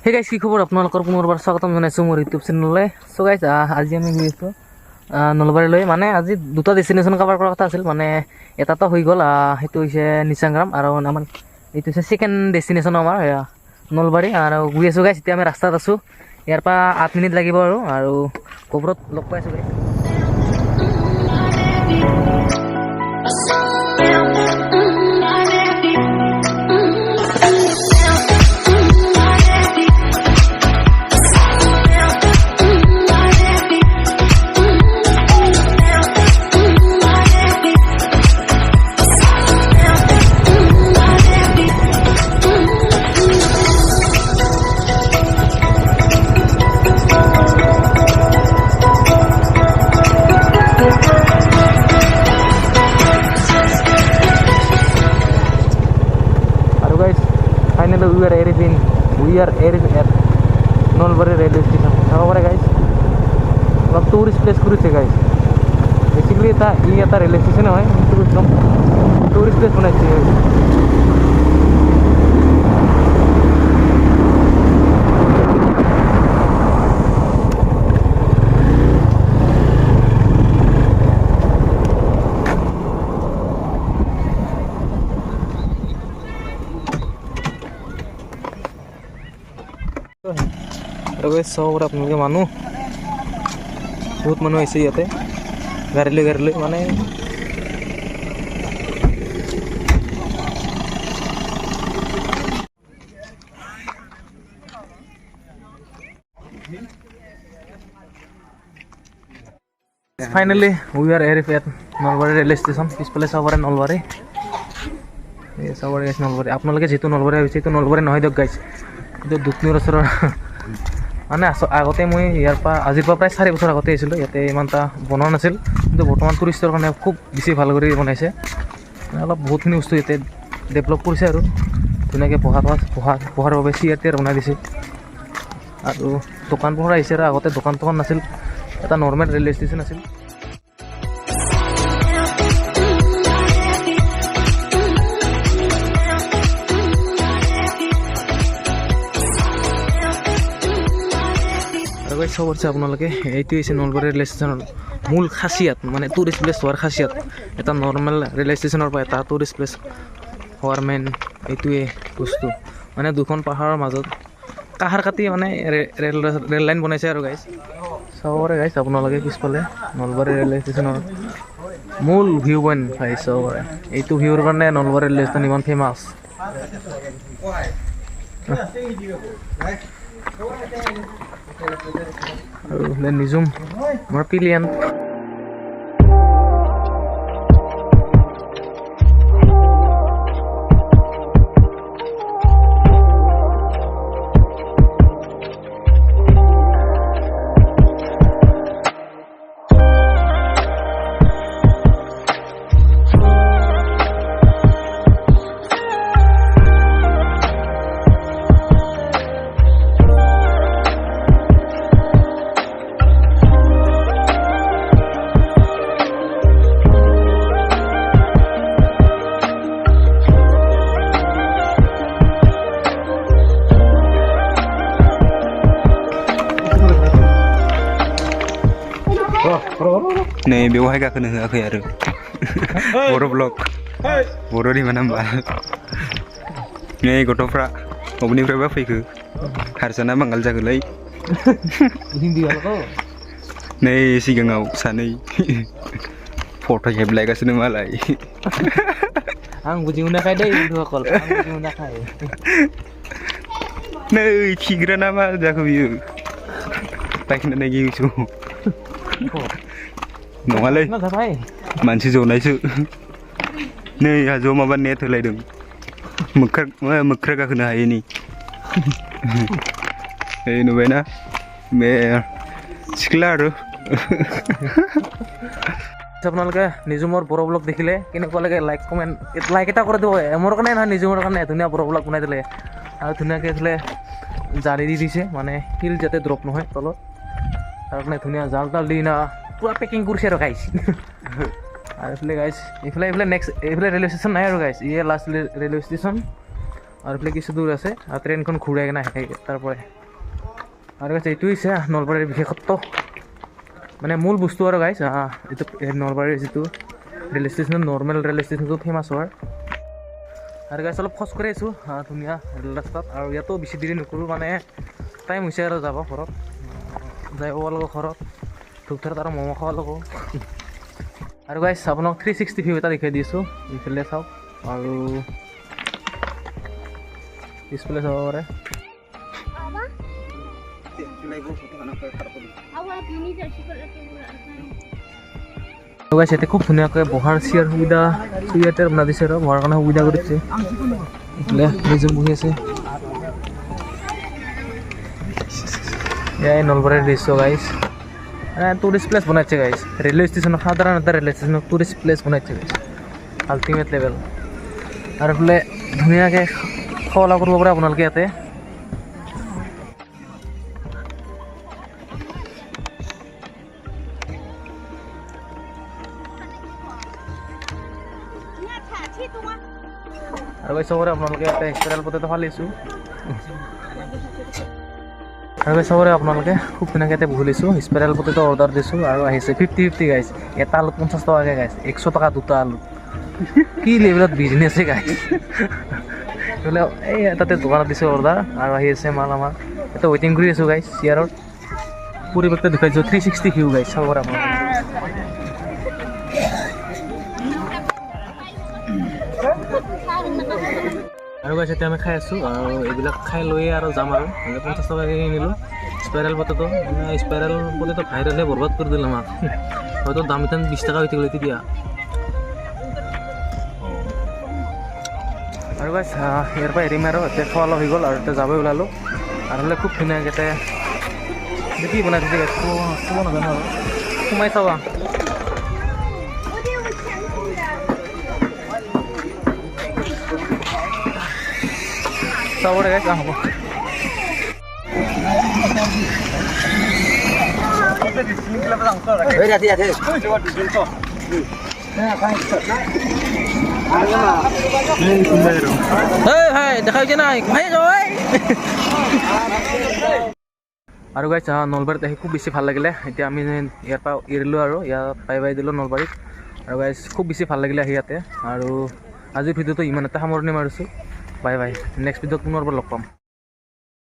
Hey guys কি খবৰ আপোনালোকৰ পুনৰবাৰ স্বাগতম জনাইছোঁ মোৰ ইউটিউব চেনেললৈ। চ' গাইজ আজি আমি গৈ আছোঁ নলবাৰীলৈ। মানে আজি দুটা ডেষ্টিনেশ্যন কভাৰ কৰাৰ কথা আছিল, মানে এটাতো হৈ গ'ল, সেইটো হৈছে নিচাংগ্ৰাম, আৰু আমাৰ এইটো হৈছে ছেকেণ্ড ডেষ্টিনেশ্যন আমাৰ নলবাৰী। আৰু গৈ আছোঁ গাইজ, এতিয়া আমি ৰাস্তাত আছোঁ, ইয়াৰ পৰা 8 মিনিট লাগিব আৰু কবৰত লগ পাই আছোঁ guys. Finally we are arriving at Nolbari railway station. চাব পাৰে গাইজ, অলপ টুৰিষ্ট প্লেচ কৰিছে গাইজ। বেচিকেলি এটা ৰেলৱে ষ্টেচন হয়, কিন্তু একদম টুৰিষ্ট প্লেচ বনাইছে। আৰু চাব পাৰে আপোনালোকে, মানুহ বহুত মানুহ আহিছে ইয়াতে গাড়ী লৈ মানে finally we are arrived at Nalbari railway station. পিছফালে চাব পাৰে নলবাৰী, এই চাব পাৰে গাইজ নলবাৰী। আপোনালোকে যিটো নলবাৰী ভাবিছে সেইটো নলবাৰী নহয় দিয়ক গাইজ, এইটো দুধনৈৰ ওচৰৰ। মানে আগতে মই ইয়াৰ পৰা আজিৰ পৰা প্ৰায় 4 বছৰ আগতে আহিছিলোঁ, ইয়াতে ইমান এটা বনোৱা নাছিল, কিন্তু বৰ্তমান টুৰিষ্টৰ কাৰণে খুব বেছি ভাল কৰি বনাইছে। অলপ বহুতখিনি বস্তু ইয়াতে ডেভেলপ কৰিছে আৰু ধুনীয়াকৈ পঢ়াৰ বাবে চেয়াৰ টেয়াৰ বনাই দিছে, আৰু দোকান পোহাৰ আহিছে। আৰু আগতে দোকান নাছিল, এটা নৰ্মেল ৰেলৱে ষ্টেচন আছিল। চাব পাৰিছে আপোনালোকে, এইটো হৈছে নলবাৰী ৰেলৱে ষ্টেচনৰ মূল খাচিয়াত, মানে টুৰিষ্ট প্লেচ হোৱাৰ খাচিয়াত। এটা নৰ্মেল ৰেলৱে ষ্টেচনৰ পৰা এটা টুৰিষ্ট প্লেচ হোৱাৰ মেইন এইটোৱে বস্তু, মানে দুখন পাহাৰৰ মাজত কাহাৰ কাটি মানে ৰেল লাইন বনাইছে আৰু গাইজ। চাব পাৰে গাইজ আপোনালোকে পিছফালে নলবাৰী ৰেলৱে ষ্টেচনৰ মূল ভিউ পইণ্ট গাইজ চাব পাৰে। এইটো ভিউৰ কাৰণে নলবাৰী ৰেলৱে ষ্টেচন ইমান ফেমাছ। আৰু নিজুম আমাৰ পিলিয়ান। नै बेवहाय गाखोनो होआखै आरो बर' ब्लग बर'नि मा नाम्बार। नै गथ'फ्रा बबेनिफ्रायबा फैखो, हारसाना बांगाल जागोलै। नै सिगाङाव सानै फट' खेबलायगासिनो मालाय। आं बुजि मोनाखै दै बन्धुসকल, आं बुजि मोनाखै। नै खिग्रा ना मा जाखो बियो, पायखाना गिउसु नङालै मानसि जनायसो। नै हाजोआव माबा नेट होलायदों, मोख्रा गाखोनो हायैनि। এই নুবাইনা মে শিকলা আৰু আপোনালোকে নিজুমৰ বড়ো ব্লগ দেখিলে কেনেকুৱা লাগে লাইক এটা কৰি দিব। মোৰ কাৰণে নহয়, নিজুমৰ কাৰণে ধুনীয়া বড়ো ব্লগ বনাই দিলে, আৰু ধুনীয়াকৈ এইফালে জালি দি দিছে, মানে শিল যাতে ড্ৰপ নহয় তলত, তাৰ কাৰণে ধুনীয়া জাল তাল দি না পুৰা পেকিং কৰিছে আৰু গাইছ। আৰু এইফালে গাইছ এইফালে নেক্সট এইফালে ৰেলৱে ষ্টেচন নাই আৰু গাইছ, ইয়ে লাষ্ট ৰেলৱে ষ্টেচন। আৰু এইফালে কিছু দূৰ আছে আৰু ট্ৰেইনখন ঘূৰাই কিনে আহে তাৰ পৰাই আৰু গাইছ এইটো হৈছে নলবাৰীৰ বিশেষত্ব মানে মূল বস্তু আৰু গাইছ এইটো নলবাৰীৰ যিটো ৰেল ষ্টেচন নৰ্মেল ৰেল ষ্টেচনটো ফেমাছ হোৱাৰ আৰু গাইছ অলপ খোজ কাঢ়ি আছোঁ ধুনীয়া ৰেল ৰাস্তাত আৰু ইয়াতো বেছি দেৰি নকৰোঁ মানে টাইম হৈছে আৰু যাব ঘৰত যাই পাব লাগিব ঘৰত ধূপধাৰত আৰু ম'ম' খাব লাগিব আৰু গাইছ আপোনাক 360 ভিউ এটা দেখাই দিছোঁ এইফালে চাওক আৰু পিছফালে চাব পাৰে ইয়াতে খুব ধুনীয়াকৈ বহাৰ চিয়াৰ সুবিধা ইয়াতে বনাই দিছে আৰু বহাৰ কাৰণে সুবিধা কৰি দিছে এইফালে নিজম বহি আছে এয়াই নলবাৰীৰ দৃশ্য গাইছ টুৰিষ্ট প্লেচ বনাইছে গাইছ ৰেলৱে ষ্টেচন সাধাৰণ এটা ৰেলৱে ষ্টেচনক টুৰিষ্ট প্লেচ বনাইছে গাইছ আল্টিমেট লেভেল আৰু এইফালে ধুনীয়াকৈ খোৱা লোৱা কৰিব পাৰে আপোনালোকে ইয়াতে আৰু গাইছ চবৰে আপোনালোকে ইয়াতে স্পাইৰেল পটেটো ফালিছোঁ আৰু গাইছ চবৰে আপোনালোকে খুব ধুনীয়াকৈ ইয়াতে বহি লৈছোঁ স্পাইৰেল পটেটো অৰ্ডাৰ দিছোঁ আৰু আহিছে 50-50 গাইছ এটা আলুত 50 টকাকৈ গাইছ 100 টকা দুটা আলু কি লেভেলত বিজনেছে গাইছ বোলে এই তাতে দোকানত দিছোঁ অৰ্ডাৰ আৰু আহি আছে মাল আমাৰ এতিয়া ৱেইটিং কৰি আছোঁ গাইছ চিয়াৰত পৰিৱেশটো দেখাইছোঁ 360 ভিউ গাইছ চাব পাৰে আপোনালোকে আৰু গাইছ এতিয়া আমি খাই আছোঁ আৰু এইবিলাক খাই লৈয়ে আৰু যাম আৰু 50 টকাকৈ কিনিলোঁ স্পাইৰেল পটেটো স্পাইৰেল পটেটো ভাইৰেলহে বৰবাদ কৰি দিলে আমাক হয়তো দাম এতিয়া 20 টকা হৈ থাকিলে তেতিয়া আৰু গাইছ ইয়াৰ পৰা এৰিম আৰু এতিয়া খোৱা অলপ হৈ গ'ল আৰু এতিয়া যাবই ওলালোঁ আৰু হ'লে খুব ধুনীয়াকৈ ইয়াতে কি বনাই দিছে গাইছ ক'ব নাজানো আৰু সোমাই চাবা চাবৰে গাইছ হ'ব দেখাইছে নাই আৰু গাইছ নলবাৰীত আহি খুব বেছি ভাল লাগিলে এতিয়া আমি ইয়াৰ পৰা এৰিলোঁ আৰু ইয়াত বাই দিলোঁ নলবাৰীত আৰু গাইছ খুব বেছি ভাল লাগিলে আহি ইয়াতে আৰু আজিৰ ভিডিঅ'টো ইমান এটা সামৰণি মাৰিছোঁ বাই নেক্সট ভিডিঅ'ত পুনৰ লগ পাম